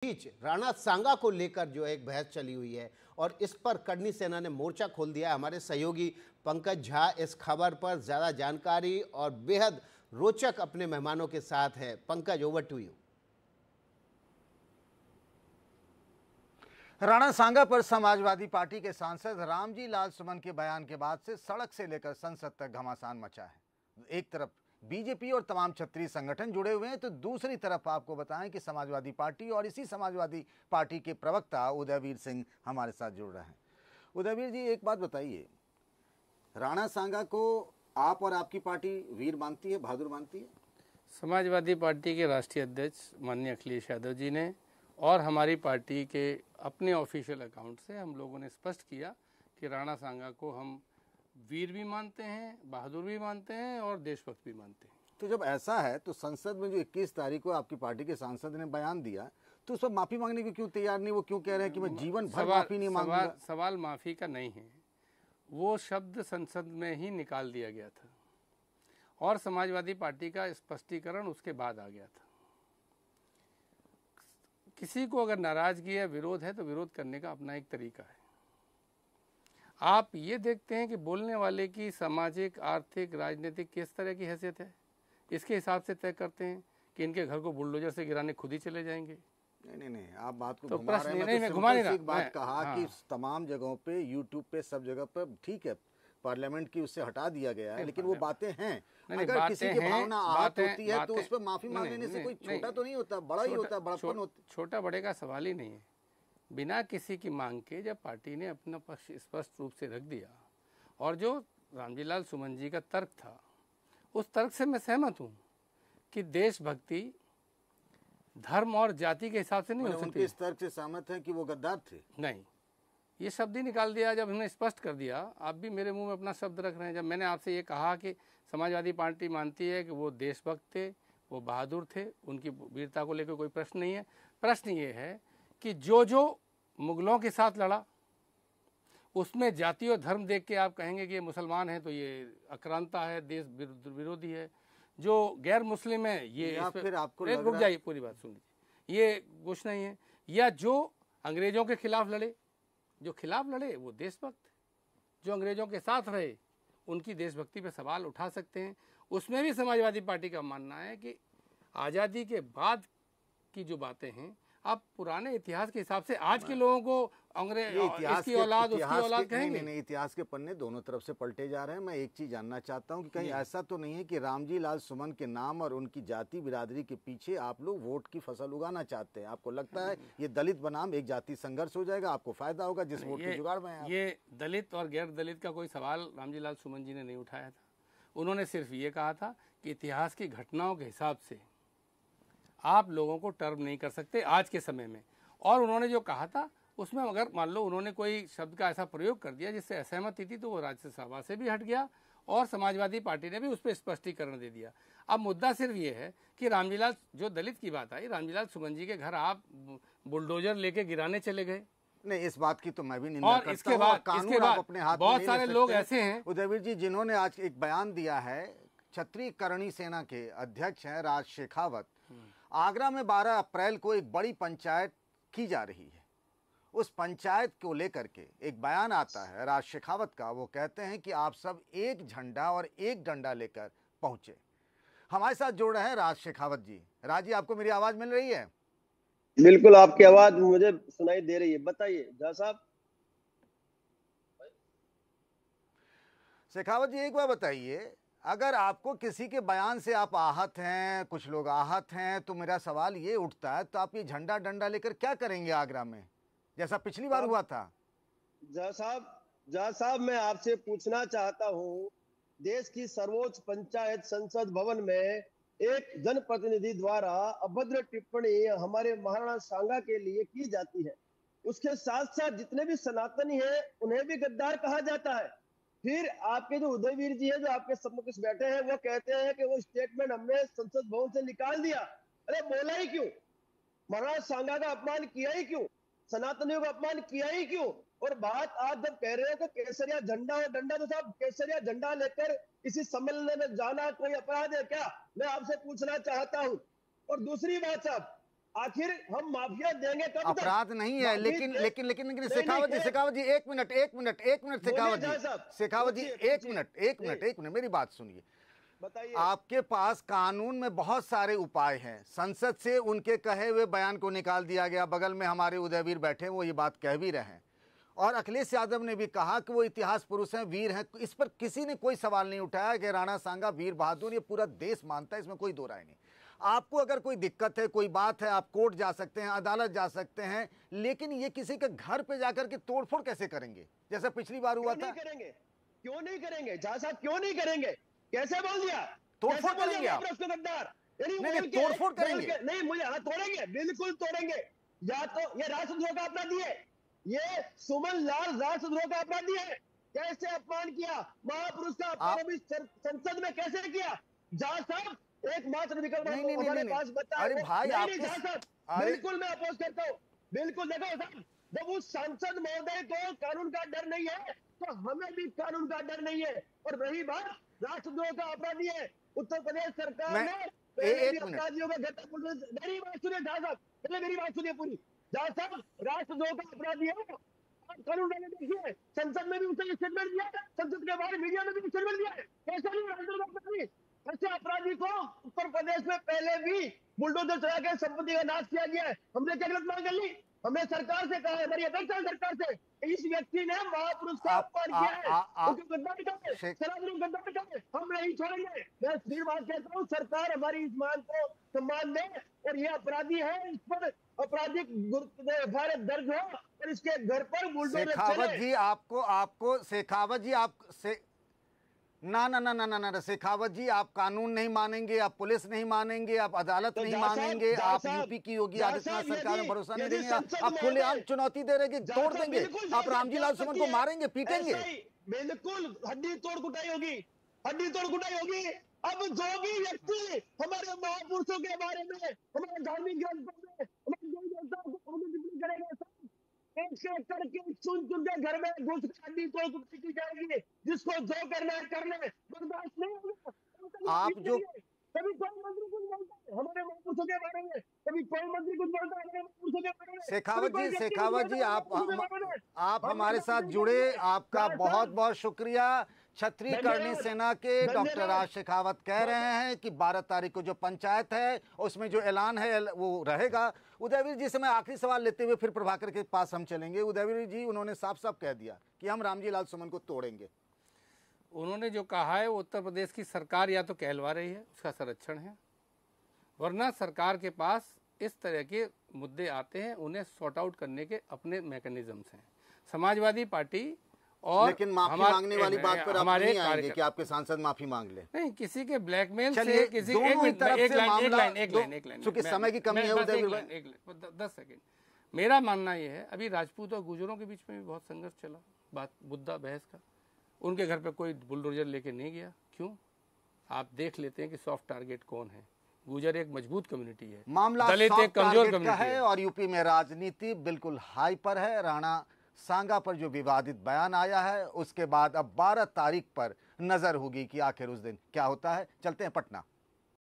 बीच राणा सांगा को लेकर जो एक बहस चली हुई है और इस पर करनी सेना ने मोर्चा खोल दिया है। हमारे सहयोगी पंकज झा इस खबर पर ज्यादा जानकारी और बेहद रोचक अपने मेहमानों के साथ है। Pankaj, over to you. Rana Sanga पर समाजवादी पार्टी के सांसद रामजी लाल सुमन के बयान के बाद से सड़क से लेकर संसद तक घमासान मचा है। एक तरफ बीजेपी और तमाम क्षत्रिय संगठन जुड़े हुए हैं, तो दूसरी तरफ आपको बताएं कि समाजवादी पार्टी और इसी समाजवादी पार्टी के प्रवक्ता उदयवीर सिंह हमारे साथ जुड़ रहे हैं। उदयवीर जी, एक बात बताइए, राणा सांगा को आप और आपकी पार्टी वीर मानती है, बहादुर मानती है? समाजवादी पार्टी के राष्ट्रीय अध्यक्ष माननीय अखिलेश यादव जी ने और हमारी पार्टी के अपने ऑफिशियल अकाउंट से हम लोगों ने स्पष्ट किया कि राणा सांगा को हम वीर भी मानते हैं, बहादुर भी मानते हैं और देशभक्त भी मानते हैं। तो जब ऐसा है तो संसद में जो 21 तारीख को आपकी पार्टी के सांसद ने बयान दिया, तो उस पर माफी मांगने को क्यों तैयार नहीं? वो क्यों कह रहे हैं कि मैं जीवन भर माफी नहीं मांगूंगा? सवाल माफी का नहीं है, वो शब्द संसद में ही निकाल दिया गया था और समाजवादी पार्टी का स्पष्टीकरण उसके बाद आ गया था। किसी को अगर नाराजगी या विरोध है तो विरोध करने का अपना एक तरीका है। आप ये देखते हैं कि बोलने वाले की सामाजिक, आर्थिक, राजनीतिक किस तरह की हैसियत है, इसके हिसाब से तय करते हैं कि इनके घर को बुलडोजर से गिराने खुद ही चले जाएंगे। नहीं, आप बात को तो घुमा रहे हैं। मैं घुमा नहीं रहा। एक बात कहा कि तमाम जगहों पे, यूट्यूब पे, सब जगह पर ठीक है, पार्लियामेंट की उससे हटा दिया गया है, लेकिन वो बातें हैं। अगर किसी की भावना आहत होती है तो उस पर माफी मांगने से कोई छोटा तो नहीं होता, बड़ा ही होता है, बड़प्पन होता। छोटा बड़े का सवाल ही नहीं है। बिना किसी की मांग के जब पार्टी ने अपना पक्ष स्पष्ट रूप से रख दिया और जो रामजी लाल सुमन जी का तर्क था, उस तर्क से मैं सहमत हूँ कि देशभक्ति धर्म और जाति के हिसाब से नहीं हो सकती। उनके इस तर्क से सहमत है कि वो गद्दार थे? नहीं, ये शब्द ही निकाल दिया जब हमने स्पष्ट कर दिया। आप भी मेरे मुंह में अपना शब्द रख रहे हैं। जब मैंने आपसे ये कहा कि समाजवादी पार्टी मानती है कि वो देशभक्त थे, वो बहादुर थे, उनकी वीरता को लेकर कोई प्रश्न नहीं है। प्रश्न ये है कि जो मुगलों के साथ लड़ा उसमें जाति और धर्म देख के आप कहेंगे कि ये मुसलमान है तो ये आक्रांता है, देश विरोधी है। जो गैर मुस्लिम है ये फिर आपको रुक जाइए, पूरी बात सुन लीजिए, ये कुछ नहीं है। या जो अंग्रेजों के खिलाफ लड़े, जो खिलाफ लड़े वो देशभक्त, जो अंग्रेजों के साथ रहे उनकी देशभक्ति पे सवाल उठा सकते हैं। उसमें भी समाजवादी पार्टी का मानना है कि आज़ादी के बाद की जो बातें हैं, आप पुराने इतिहास के हिसाब से आज के लोगों को अंग्रेज इसकी औलाद उसकी औलाद कहेंगे। नहीं, इतिहास के पन्ने दोनों तरफ से पलटे जा रहे हैं। मैं एक चीज जानना चाहता हूं कि कहीं ऐसा तो नहीं है कि रामजी लाल सुमन के नाम और उनकी जाति बिरादरी के पीछे आप लोग वोट की फसल उगाना चाहते हैं? आपको लगता है ये दलित बनाम एक जाति संघर्ष हो जाएगा, आपको फायदा होगा जिस वोट के जुगाड़ में है? ये दलित और गैर दलित का कोई सवाल रामजी लाल सुमन जी ने नहीं उठाया था। उन्होंने सिर्फ ये कहा था कि इतिहास की घटनाओं के हिसाब से आप लोगों को टर्म नहीं कर सकते आज के समय में। और उन्होंने जो कहा था उसमें अगर मान लो उन्होंने कोई शब्द का ऐसा प्रयोग कर दिया जिससे असहमति थी तो वो राज्यसभा से भी हट गया और समाजवादी पार्टी ने भी उस पर स्पष्टीकरण दे दिया। अब मुद्दा सिर्फ ये है कि रामजीलाल, जो दलित की बात आई, रामजीलाल सुमन जी के घर आप बुलडोजर लेके गिराने चले गए। नहीं, इस बात की तो मैं भी निंदा करता हूं। इसके बाद अपने हाथ बहुत सारे लोग ऐसे हैं, उदयवीर जी, जिन्होंने आज एक बयान दिया है। क्षत्रिय करणी सेना के अध्यक्ष हैं राज शेखावत। आगरा में 12 अप्रैल को एक बड़ी पंचायत की जा रही है। उस पंचायत को लेकर के एक बयान आता है राज शेखावत का। वो कहते हैं कि आप सब एक झंडा और एक डंडा लेकर पहुंचे। हमारे साथ जुड़ रहे हैं राज शेखावत जी। राज जी, आपको मेरी आवाज मिल रही है? बिल्कुल, आपकी आवाज मुझे सुनाई दे रही है। बताइए झा साहब। शेखावत जी, एक बार बताइए, अगर आपको किसी के बयान से आप आहत हैं, कुछ लोग आहत हैं, तो मेरा सवाल ये उठता है, तो आप ये झंडा डंडा लेकर क्या करेंगे आगरा में, जैसा पिछली बार हुआ था? झा साहब, मैं आपसे पूछना चाहता हूं, देश की सर्वोच्च पंचायत संसद भवन में एक जनप्रतिनिधि द्वारा अभद्र टिप्पणी हमारे महाराणा सांगा के लिए की जाती है। उसके साथ साथ जितने भी सनातनी हैं उन्हें भी गद्दार कहा जाता है। फिर आपके जो उदयवीर जी है, जो आपके सम्मुख बैठे हैं, वो कहते हैं कि वो स्टेटमेंट हमने संसद भवन से निकाल दिया। अरे बोला ही क्यों? महाराणा सांगा का अपमान किया ही क्यों? सनातनियों का अपमान किया ही क्यों? और बात आप जब कह रहे हो कि केसरिया झंडा और डंडा, तो साहब केसरिया झंडा लेकर किसी सम्मेलन में जाना कोई अपराध है क्या? मैं आपसे पूछना चाहता हूं। और दूसरी बात साहब, आखिर हम माफिया देंगे कब तक? अपराध नहीं है, लेकिन माफी- लेकिन शेखावत जी एक मिनट शेखावत जी एक मिनट मेरी बात सुनिए। बताइए। आपके पास कानून में बहुत सारे उपाय हैं, संसद से उनके कहे हुए बयान को निकाल दिया गया, बगल में हमारे उदयवीर बैठे हैं, वो ये बात कह भी रहे हैं, और अखिलेश यादव ने भी कहा कि वो इतिहास पुरुष हैं, वीर हैं। इस पर किसी ने कोई सवाल नहीं उठाया कि राणा सांगा वीर बहादुर, ये पूरा देश मानता है, इसमें कोई दो राय नहीं। आपको अगर कोई दिक्कत है, कोई बात है, आप कोर्ट जा सकते हैं, अदालत जा सकते हैं, लेकिन ये किसी के घर पे जाकर के तोड़फोड़ कैसे करेंगे, जैसा पिछली बार हुआ था? क्यों नहीं करेंगे जहाँ साहब, क्यों नहीं करेंगे? कैसे बोल दिया? तोड़फोड़ करेंगे आप? गद्दार नहीं, तोड़फोड़ करेंगे? नहीं, मुझे हाँ तोड़ेंगे, बिल्कुल तोड़ेंगे। या तो ये राष्ट्रद्रोह का अपराधी है, ये सुमन लाल राष्ट्रद्रोह का अपराधी है। कैसे अपमान किया महापुरुष का अपमान संसद में कैसे किया? जहाँ साहब एकमात्र विकल्प हमारे पास बता। अरे भाई बिल्कुल मैं अपोज करता हूँ, बिल्कुल। देखो साहब, जब उस सांसद महोदय को कानून का डर नहीं है तो हमें भी कानून का डर नहीं है। और रही बात राष्ट्रद्रोह का अपराधी है, उत्तर प्रदेश सरकार ने अपराधियों में मेरी बात सुनिए साहब, पहले मेरी बात सुनिए पूरी। जहाँ साहब राष्ट्रद्रोह का अपराधी है, कानून देखिए, संसद में भी उसने स्टेटमेंट दिया, संसद के बाहर मीडिया में भी स्टेटमेंट दिया है। कैसे नहीं राष्ट्रद्रोह अपराधी? ऐसे अपराधी को उत्तर प्रदेश में पहले भी बुलडोजर चला के संपत्ति का नाश किया गया है। हमने क्या गलत मांग कर ली? हमने सरकार से कहा है, हमारी अपेक्षा है सरकार से, इस व्यक्ति ने महापुरुष का अपमान किया है, गद्दार है, हम नहीं छोड़ेंगे। मैं फिर बात कहता हूँ, सरकार हमारी इस मांग को सम्मान दे, और ये अपराधी है, इस पर आपराधिक भारत दर्ज हो, और इसके घर पर बुलडोजर शेखावत जी ना शेखावत जी, आप कानून नहीं मानेंगे, आप पुलिस नहीं मानेंगे, आप अदालत नहीं मानेंगे, आप यूपी की योगी आदित्यनाथ सरकार में भरोसा नहीं देंगे, आप खुलेआम चुनौती दे रहे कि तोड़ देंगे, आप रामजी लाल सुमन को मारेंगे, पीटेंगे। बिल्कुल हड्डी तोड़ कुटाई होगी, हड्डी तोड़ कुटाई होगी। अब जो भी व्यक्ति हमारे महापुरुषों के बारे में, हमारे धार्मिक ग्रंथों में, हमारे करेगा, एक करके चुन के घर में घुस हड्डी तोड़ कुटाई की जाएगी। जिसको जो करना है करने, बर्दाश्त नहीं होगा। आप जो कभी कोई मंत्री कुछ बोलता है हमारे महापुरुषों के बारे में, कभी कोई मंत्री कुछ बोलता है हमारे महापुरुषों के बारे में। शेखावत जी आप हमारे साथ जुड़े, आपका बहुत बहुत शुक्रिया। छतरी करनी सेना के डॉक्टर राज शेखावत कह रहे हैं कि 12 तारीख को जो पंचायत है उसमें जो ऐलान है वो रहेगा। उदयवीर जी से मैं आखिरी सवाल लेते हुए फिर प्रभाकर के पास हम चलेंगे। उदयवीर जी, उन्होंने साफ साफ कह दिया कि हम रामजी लाल सुमन को तोड़ेंगे। उन्होंने जो कहा है वो उत्तर प्रदेश की सरकार या तो कहलवा रही है, उसका संरक्षण है, वरना सरकार के पास इस तरह के मुद्दे आते हैं, उन्हें सॉर्ट आउट करने के अपने मैकेनिज्म्स हैं। समाजवादी पार्टी और लेकिन माफी मांगने वाली बात पर आप नहीं आएंगे कि आपके सांसद माफी मांग ले? नहीं, किसी के ब्लैकमेल से किसी एक लाइन चूंकि समय की कमी है उदयवीर, 10 सेकंड। मेरा मानना यह है, अभी राजपूत और गुजरों के बीच में भी बहुत संघर्ष चला, बात मुद्दा बहस का। उनके घर पे कोई बुलडोजर लेके नहीं गया, क्यों? आप देख लेते हैं कि सॉफ्ट टारगेट कौन है। गुजर एक मजबूत कम्युनिटी है, मामला दलित एक कमजोर कम्युनिटी है, और यूपी में राजनीति बिल्कुल हाई पर है। राणा सांगा पर जो विवादित बयान आया है उसके बाद अब 12 तारीख पर नजर होगी कि आखिर उस दिन क्या होता है। चलते हैं पटना।